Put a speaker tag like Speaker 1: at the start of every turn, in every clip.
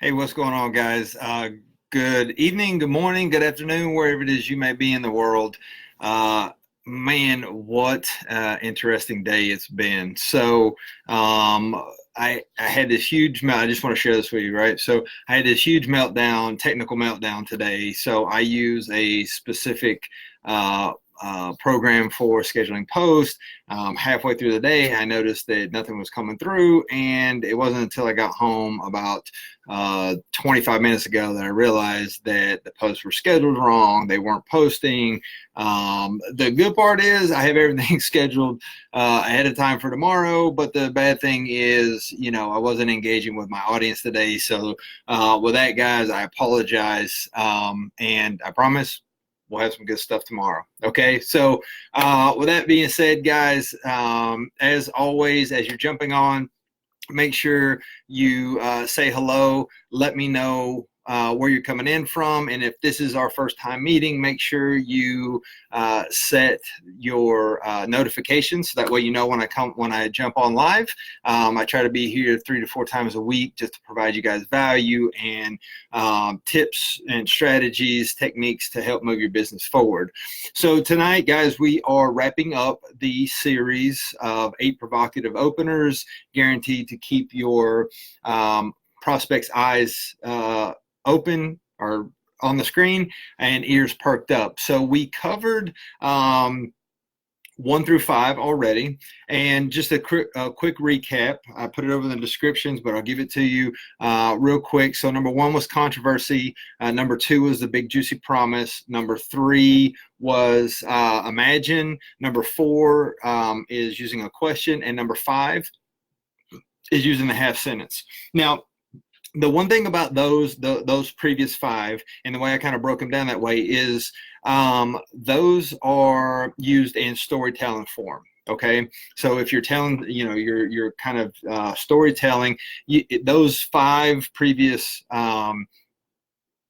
Speaker 1: Hey, what's going on, guys? Good evening, good morning, good afternoon, wherever it is you may be in the world. Uh, Man, what interesting day it's been. I had this huge I just want to share this with you, right? So, I had this huge technical meltdown today. So, I use a specific uh, program for scheduling posts. Halfway through the day, I noticed that nothing was coming through, and it wasn't until I got home about 25 minutes ago that I realized that the posts were scheduled wrong. They weren't posting. The good part is I have everything scheduled ahead of time for tomorrow, but the bad thing is, I wasn't engaging with my audience today. So with that, guys, I apologize. And I promise we'll have some good stuff tomorrow. Okay. So with that being said, guys, as always, as you're jumping on, make sure you say hello. Let me know where you're coming in from. And if this is our first time meeting, make sure you set your notifications so that way you know when I jump on live. I try to be here 3 to 4 times a week just to provide you guys value and tips and strategies, techniques to help move your business forward. So tonight, guys, we are wrapping up the series of 8 provocative openers guaranteed to keep your prospects' eyes open or on the screen and ears perked up. So we covered 1 through 5 already. And just a quick recap. I put it over in the descriptions, but I'll give it to you real quick. So number 1 was controversy. Number 2 was the big juicy promise. Number 3 was imagine. Number 4 is using a question. And number 5 is using the half sentence. Now, the one thing about those previous 5 and the way I kind of broke them down that way is those are used in storytelling form. Okay, so if you're telling, you're kind of storytelling, those 5 previous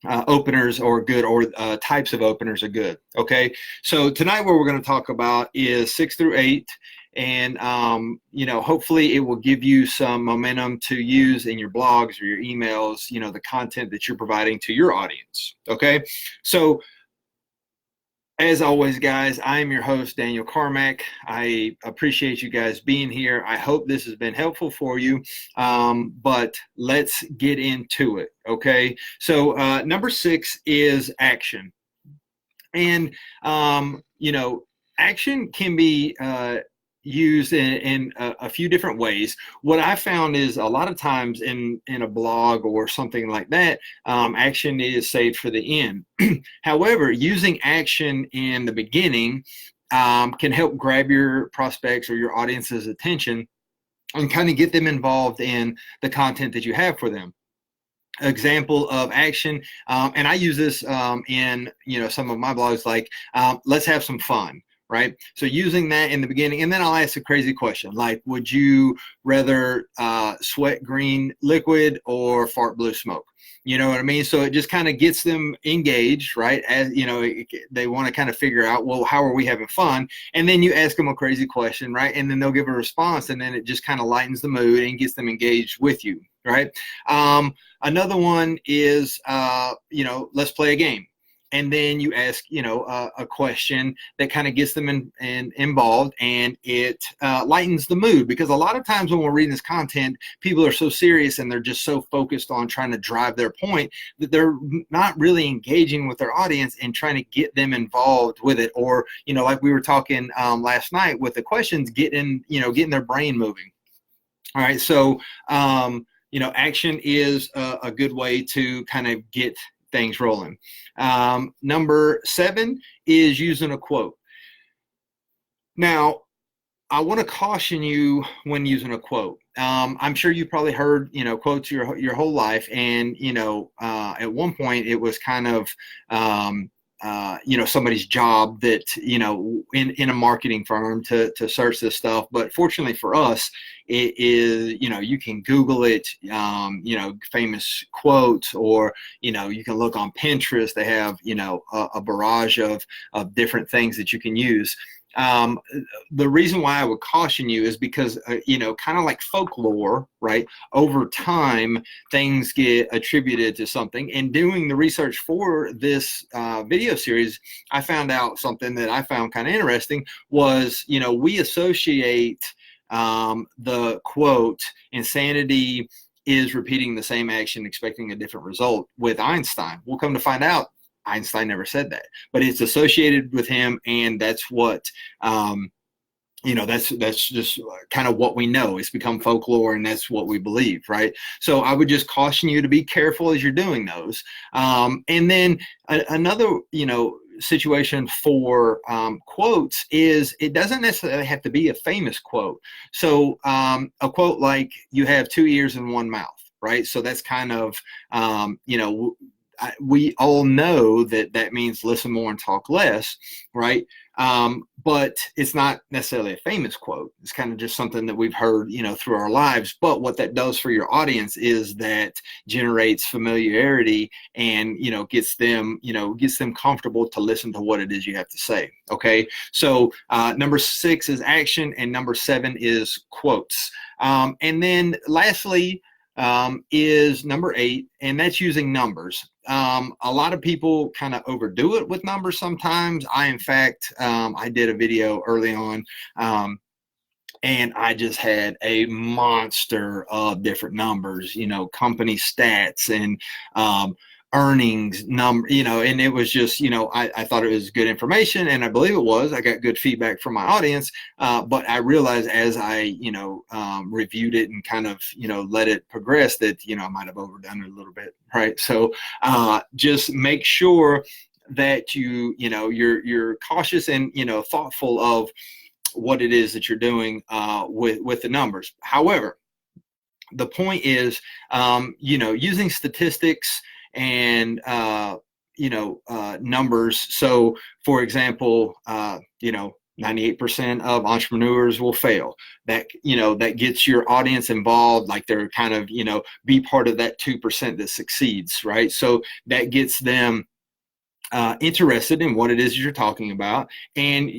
Speaker 1: openers are good, or types of openers are good. Okay, so tonight what we're going to talk about is 6 through 8. And, hopefully it will give you some momentum to use in your blogs or your emails, the content that you're providing to your audience. Okay. So as always, guys, I am your host, Daniel Carmack. I appreciate you guys being here. I hope this has been helpful for you. But let's get into it. Okay. So number 6 is action. And, action can be used in a few different ways. What I found is a lot of times in a blog or something like that, action is saved for the end. However, using action in the beginning can help grab your prospects or your audience's attention and kind of get them involved in the content that you have for them. Example of action, and I use this in some of my blogs, like let's have some fun. Right. So using that in the beginning, and then I'll ask a crazy question like, would you rather sweat green liquid or fart blue smoke? You know what I mean? So it just kind of gets them engaged, right? As they want to kind of figure out, well, how are we having fun? And then you ask them a crazy question, right? And then they'll give a response, and then it just kind of lightens the mood and gets them engaged with you, right? Another one is, let's play a game. And then you ask, a question that kind of gets them involved, and it lightens the mood. Because a lot of times when we're reading this content, people are so serious and they're just so focused on trying to drive their point that they're not really engaging with their audience and trying to get them involved with it. Or, like we were talking last night with the questions, getting their brain moving. All right. So, action is a good way to kind of get things rolling. Number 7 is using a quote. Now, I want to caution you when using a quote. I'm sure you probably heard, quotes your whole life. And, at one point it was kind of, somebody's job that, in a marketing firm to search this stuff. But fortunately for us, it is, you can Google it, famous quotes, or, you can look on Pinterest. They have, a barrage of different things that you can use. um, the reason why I would caution you is because, kind of like folklore, right? Over time, things get attributed to something. And doing the research for this video series, I found out something that I found kind of interesting was, we associate the quote, insanity is repeating the same action, expecting a different result with Einstein. We'll come to find out Einstein never said that, but it's associated with him, and that's what that's just kind of what we know. It's become folklore, and that's what we believe, right? So I would just caution you to be careful as you're doing those. And then another situation for quotes is it doesn't necessarily have to be a famous quote. So a quote like "you have two ears and one mouth," right? So that's kind of we all know that means listen more and talk less, right? But it's not necessarily a famous quote. It's kind of just something that we've heard, through our lives. But what that does for your audience is that generates familiarity and, gets them comfortable to listen to what it is you have to say. Okay. So number 6 is action, and number 7 is quotes. And then lastly, is number 8, and that's using numbers. A lot of people kind of overdo it with numbers sometimes. In fact, I did a video early on, and I just had a monster of different numbers, company stats and earnings number, and it was just, I thought it was good information, and I believe it was. I got good feedback from my audience, but I realized as I, reviewed it and kind of, let it progress that, I might have overdone it a little bit, right? So just make sure that you're cautious and, thoughtful of what it is that you're doing with the numbers. However, the point is, using statistics and numbers. So for example, 98% of entrepreneurs will fail. That gets your audience involved, like they're kind of be part of that 2% that succeeds, right? So that gets them interested in what it is you're talking about, and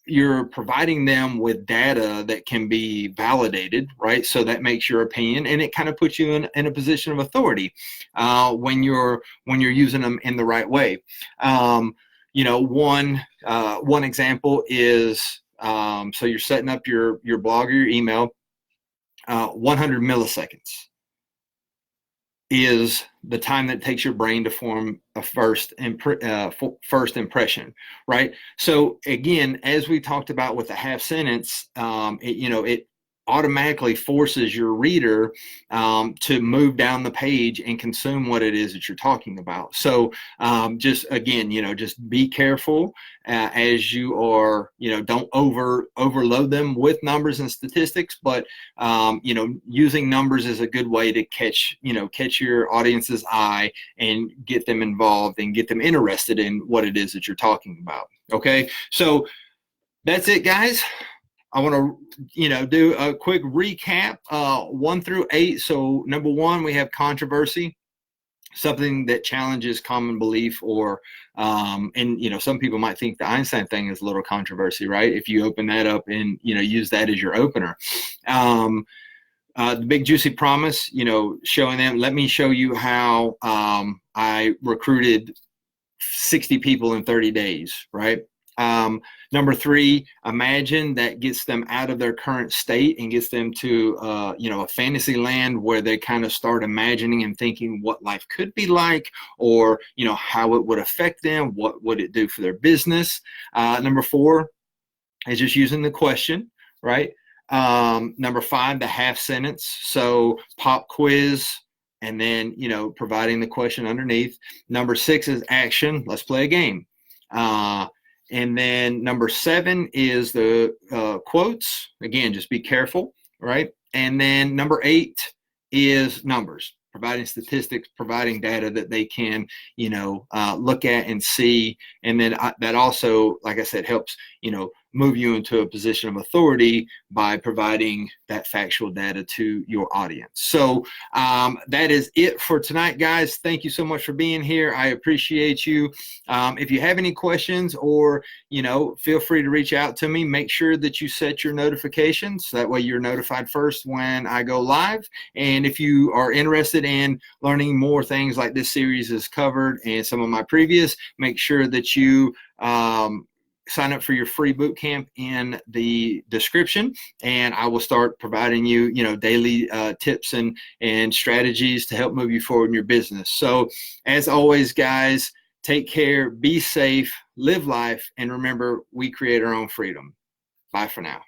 Speaker 1: you're providing them with data that can be validated, right? So that makes your opinion, and it kind of puts you in a position of authority when you're using them in the right way. One example is so you're setting up your blog or your email. 100 milliseconds is the time that it takes your brain to form a first impression, right? So again, as we talked about with the half sentence, it automatically forces your reader to move down the page and consume what it is that you're talking about. So just be careful as you are, don't overload them with numbers and statistics, but using numbers is a good way to catch your audience's eye and get them involved and get them interested in what it is that you're talking about. Okay, so that's it, guys. I want to, do a quick recap, 1 through 8. So number 1, we have controversy, something that challenges common belief, or, some people might think the Einstein thing is a little controversy, right? If you open that up and, use that as your opener. The big juicy promise, showing them, let me show you how I recruited 60 people in 30 days, right? Number 3, imagine, that gets them out of their current state and gets them to, a fantasy land where they kind of start imagining and thinking what life could be like, or, how it would affect them, what would it do for their business. Number 4 is just using the question, right? Number 5, the half sentence. So pop quiz, and then, providing the question underneath. Number 6 is action. Let's play a game. And then number 7 is the quotes. Again, just be careful, right? And then number 8 is numbers, providing statistics, providing data that they can, look at and see. And then that also, like I said, helps, move you into a position of authority by providing that factual data to your audience. So that is it for tonight, guys. Thank you so much for being here. I appreciate you. If you have any questions, or feel free to reach out to me. Make sure that you set your notifications. That way you're notified first when I go live. And if you are interested in learning more things like this series has covered and some of my previous, make sure that you sign up for your free boot camp in the description, and I will start providing you, daily tips and strategies to help move you forward in your business. So as always, guys, take care, be safe, live life, and remember, we create our own freedom. Bye for now.